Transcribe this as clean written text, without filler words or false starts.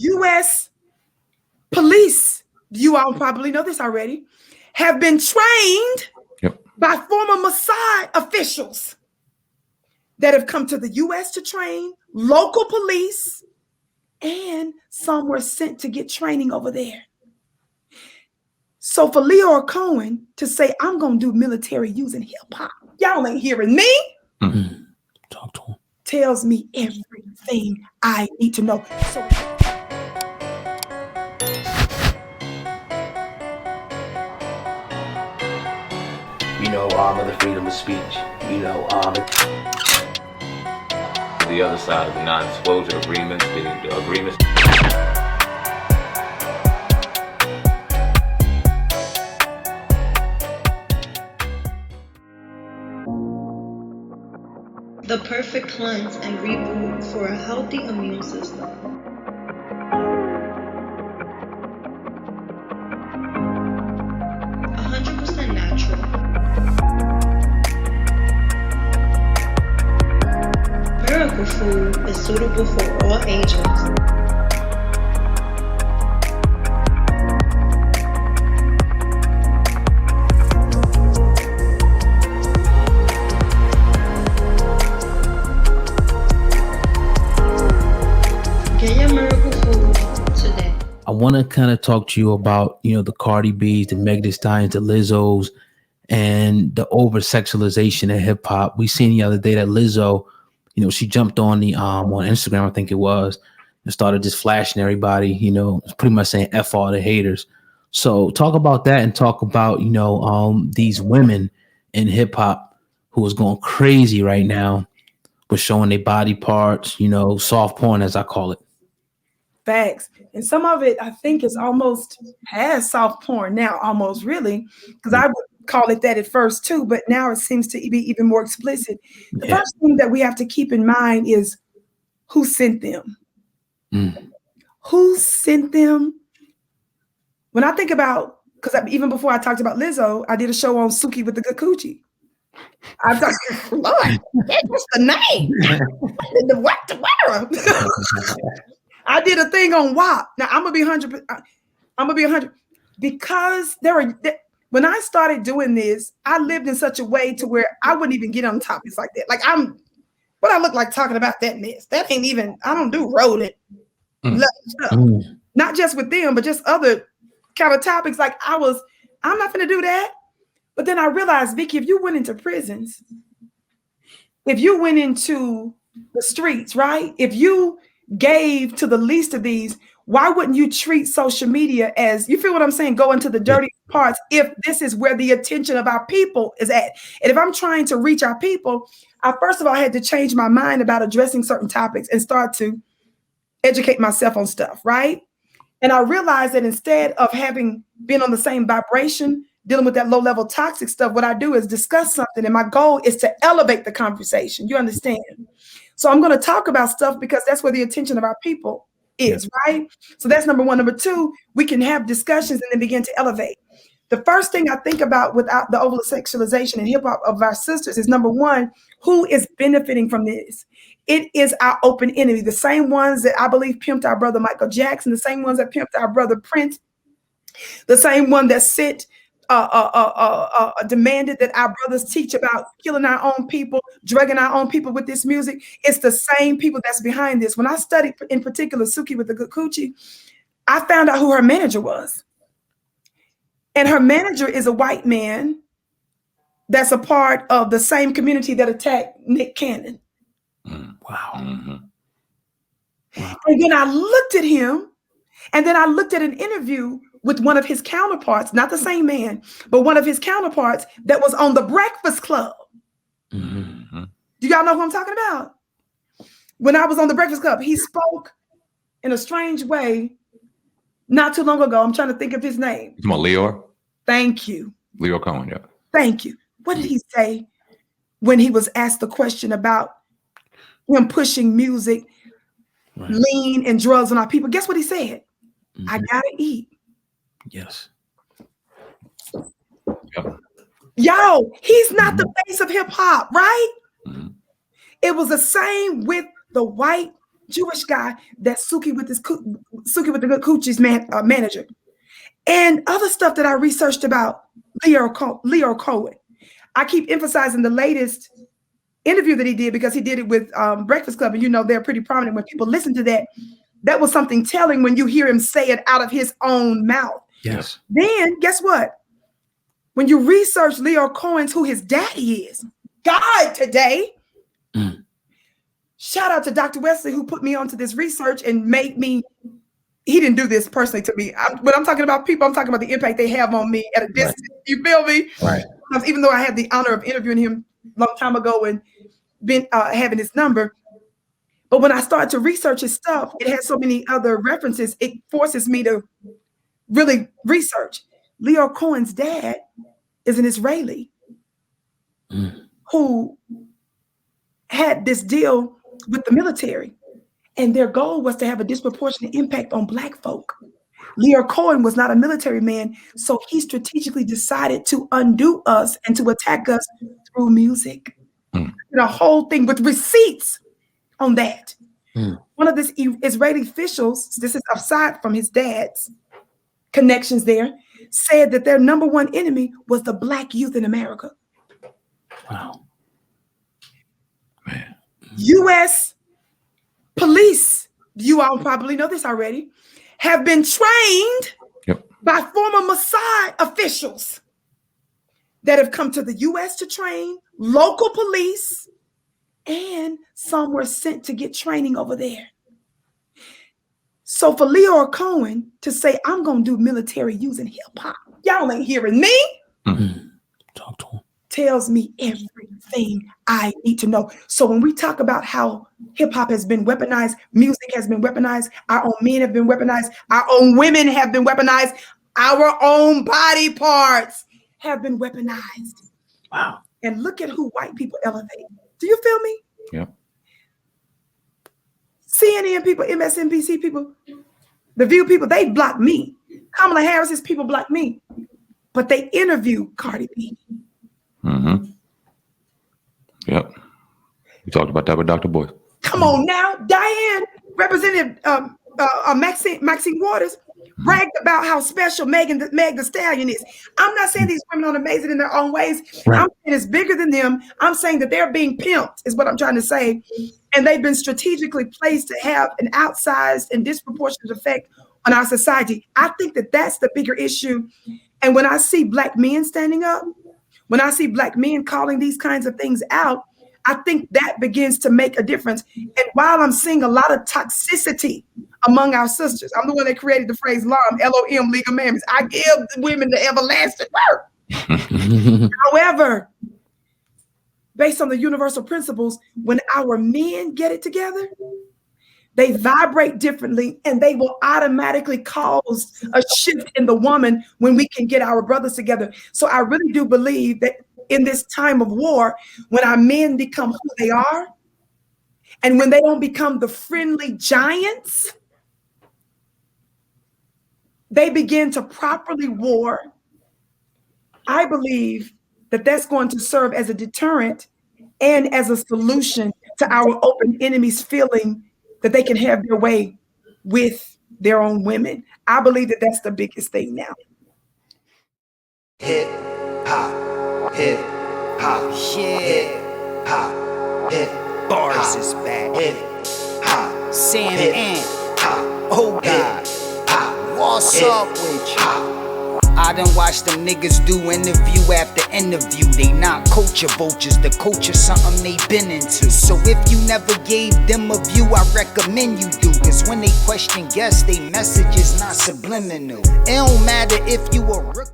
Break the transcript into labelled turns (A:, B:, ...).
A: U.S. police, you all probably know this already, have been trained by former Mossad officials that have come to the U.S. to train, local police, and some were sent to get training over there. So for Leo Cohen to say, I'm going to do military using hip hop, y'all ain't hearing me.
B: Mm-hmm. Talk to him.
A: Tells me everything I need to know. So
C: of the freedom of speech,
D: The other side of the non-disclosure agreements, the agreements.
E: The perfect cleanse and reboot for a healthy immune system. 100% natural. Miracle food is suitable for all ages.
B: I want to kind of talk to you about, the Cardi B's, the Meg Thee Stallions, the Lizzos, and the over-sexualization of hip-hop. We seen the other day that Lizzo, she jumped on the on Instagram, I think it was, and started just flashing everybody, pretty much saying F all the haters. So talk about that and talk about, these women in hip-hop who is going crazy right now with showing their body parts, soft porn, as I call it.
A: Facts. And some of it, I think, is almost past soft porn now, almost really, because I would call it that at first too, but now it seems to be even more explicit. The first thing that we have to keep in mind is who sent them. Who sent them? When I think about, because even before I talked about Lizzo, I did a show on Suki with the Good Coochie. I thought, Lord, what's the name? What the world? I did a thing on WAP. Now I'm gonna be 100 because when I started doing this, I lived in such a way to where I wouldn't even get on topics like that. Like what I look like talking about that mess. That ain't even, I don't do rolling. Not just with them, but just other kind of topics. Like I'm not gonna do that. But then I realized, Vicki, if you went into prisons, if you went into the streets, right? If you gave to the least of these, why wouldn't you treat social media as, you feel what I'm saying, go into the dirty parts if this is where the attention of our people is at? And if I'm trying to reach our people, I first of all had to change my mind about addressing certain topics and start to educate myself on stuff, right? And I realized that instead of having been on the same vibration, dealing with that low-level toxic stuff, what I do is discuss something, and my goal is to elevate the conversation. You understand? So I'm going to talk about stuff because that's where the attention of our people is, right? So that's number one. Number two, we can have discussions and then begin to elevate. The first thing I think about without the over-sexualization and hip-hop of our sisters is, number one, who is benefiting from this? It is our open enemy, the same ones that I believe pimped our brother Michael Jackson, the same ones that pimped our brother Prince, the same one that demanded that our brothers teach about killing our own people, drugging our own people with this music. It's the same people that's behind this. When I studied, in particular, Suki with the Good Coochie, I found out who her manager was. And her manager is a white man that's a part of the same community that attacked Nick Cannon.
B: Wow. Wow.
A: And then I looked at him, and then I looked at an interview with one of his counterparts, not the same man, but one of his counterparts that was on The Breakfast Club. Do y'all know who I'm talking about? When I was on The Breakfast Club, he spoke in a strange way not too long ago. I'm trying to think of his name.
D: You talking about Leo?
A: Thank you.
D: Leo Cohen, yeah.
A: Thank you. What did he say when he was asked the question about him pushing music, lean, and drugs on our people? Guess what he said? I gotta eat.
B: Yes.
D: Yep.
A: Yo, he's not the face of hip hop, right? It was the same with the white Jewish guy that's Suki with the good coochie's manager, and other stuff that I researched about Leo Cohen. I keep emphasizing the latest interview that he did because he did it with Breakfast Club, and you know they're pretty prominent. When people listen to that, that was something telling when you hear him say it out of his own mouth.
B: Yes.
A: Then guess what? When you research Leo Cohen's who his daddy is, God today. Shout out to Dr. Wesley who put me onto this research and made me. He didn't do this personally to me. When I'm talking about people, I'm talking about the impact they have on me at a distance. Right. You feel me?
B: Right.
A: Even though I had the honor of interviewing him a long time ago and been having his number, but when I started to research his stuff, it has so many other references. It forces me to really research. Leo Cohen's dad is an Israeli who had this deal with the military, and their goal was to have a disproportionate impact on Black folk. Leo Cohen was not a military man, so he strategically decided to undo us and to attack us through music. The whole thing with receipts on that. One of the Israeli officials, this is aside from his dad's connections there, said that their number one enemy was the Black youth in America.
B: Wow. Man.
A: U.S. police, you all probably know this already, have been trained by former Mossad officials that have come to the U.S. to train, local police, and some were sent to get training over there. So for Leo Cohen to say, I'm going to do military using hip hop, y'all ain't hearing me.
B: Talk to him.
A: Tells me everything I need to know. So when we talk about how hip hop has been weaponized, music has been weaponized, our own men have been weaponized, our own women have been weaponized, our own body parts have been weaponized.
B: Wow.
A: And look at who white people elevate. Do you feel me?
B: Yeah.
A: CNN people, MSNBC people, The View people, they block me. Kamala Harris's people block me. But they interview Cardi B.
F: Yep. We talked about that with Dr. Boy.
A: Come on now. Diane, Representative Maxine Waters, bragged about how special Meg the Stallion is. I'm not saying these women aren't amazing in their own ways. Right. I'm saying it's bigger than them. I'm saying that they're being pimped, is what I'm trying to say. And they've been strategically placed to have an outsized and disproportionate effect on our society. I think that that's the bigger issue. And when I see Black men standing up, when I see Black men calling these kinds of things out, I think that begins to make a difference. And while I'm seeing a lot of toxicity among our sisters, I'm the one that created the phrase LOM, L-O-M, League of Commandments. I give women the everlasting word. However, based on the universal principles, when our men get it together, they vibrate differently and they will automatically cause a shift in the woman when we can get our brothers together. So I really do believe that in this time of war, when our men become who they are, and when they don't become the friendly giants, they begin to properly war. I believe that that's going to serve as a deterrent and as a solution to our open enemies feeling that they can have their way with their own women. I believe that that's the biggest thing now.
G: Hip hop, hip hop, hip hop, hip bars is back. Hip hop, Sam and oh God, what's up with you? I done watched them niggas do interview after interview. They not culture vultures, the culture something they been into. So if you never gave them a view, I recommend you do. Cause when they question guests, they message is not subliminal. It don't matter if you a rookie.